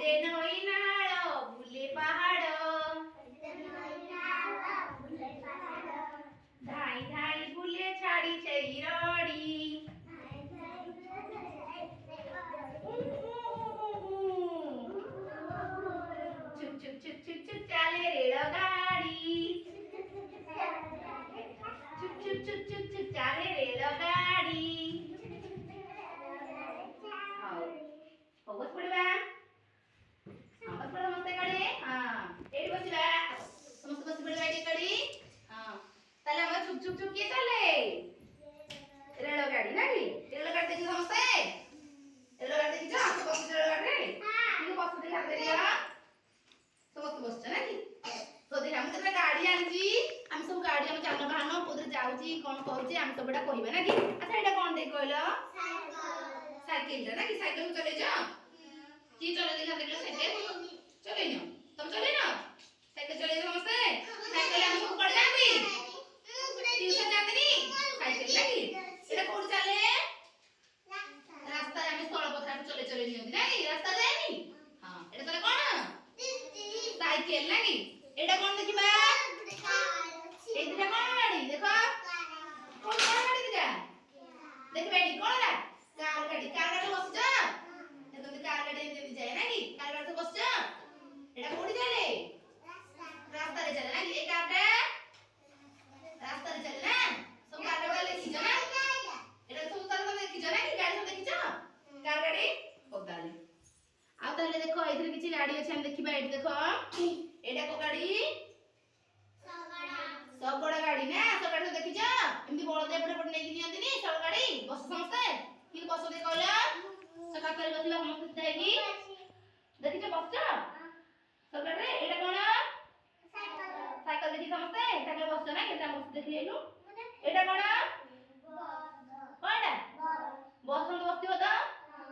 जे नई नाळ बुले पहाड़ धाई धाई बुले छाड़ी छई रड़ी चुप चुप चुप चुप चुप चाले रेलगाड़ी चुप चुप चुप चुप चुप चाले रेलगाड़ी फोकस पड़वा फोकस पड़ मस्त कड़ी हां एडी बसिबा समस्त बसि पड़वा एडी कड़ी हां ताले हम चुप चुप चुप किए चले रेलगाड़ी ना की रेलगाड़ी देखि समस्त रेलगाड़ी देखि जा बस रेलगाड़ी रे हां बस देखि हम देखिया समस्त बस ना की तो देख हम केतना गाड़ी आनजी हम सब गाड़ी हम जानबाहन कोदरे जाउची कोन कहउची हम सबटा कहिबे ना की अच्छा एटा कोन देख कहलो साइकिल ना कि साइकिल चले जा की चले देखा देखलो साइकिल चले न तुम चले न साइकिल चले जा मस्त साइकिल हम सब पड़ जाती ट्यूशन जाते नी साइकिल लगी एटा कोन चले रास्ता हम स्थल पथरा चले चले नियंती ना कि रास्ता जाएनी हां एटा चले कोन साइकिल लगी एटा कोन देखिबा ए दिटा कोन गाड़ी देखो कोन गाड़ी दिटा देख बेटी कोन ला कार गाड़ी बस जा ए तुम कार गाड़ी एमती जाए ना कि कार गाड़ी बस जा एटा कोडी चले रास्ता रे चले ना कि ए कारटा रास्ता रे चले ना सब कार गाड़ी देखि जा ना एटा सब तार तो देखि जा ना कि गाड़ी सब देखि जा कार गाड़ी ओदाले आ ताले देखो इधर किछि गाड़ी अछि हम देखिबा एटी देखो एटा को गाड़ी सब बड़ा गाड़ी ना सब गाड़ी देखि जा एमती बड़ दे पड़े नै कि नियंती नी सब गाड़ी बस समस्त कि बस दे कहला सका कर बसला समस्त जाएगी देखि जा बस जा सब गाड़ी रे एटा कोन साइकिल देखि समस्त साइकिल बस ना केता बस देखि लेलु एटा कोन कोनटा बस में बसती हो तो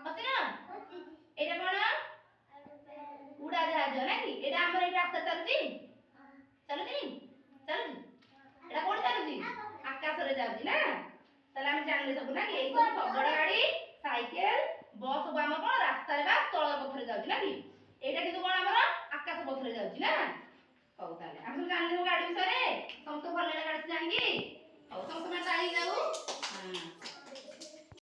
बस ना एटा कोन उड़ा जहाज ना कि एटा हमर रास्ता चलती चलती चलती एटा कोन चलती आकाश रे जाउती ना ताले हम जानले सब ना कि ए सब बड़ गाड़ी साइकिल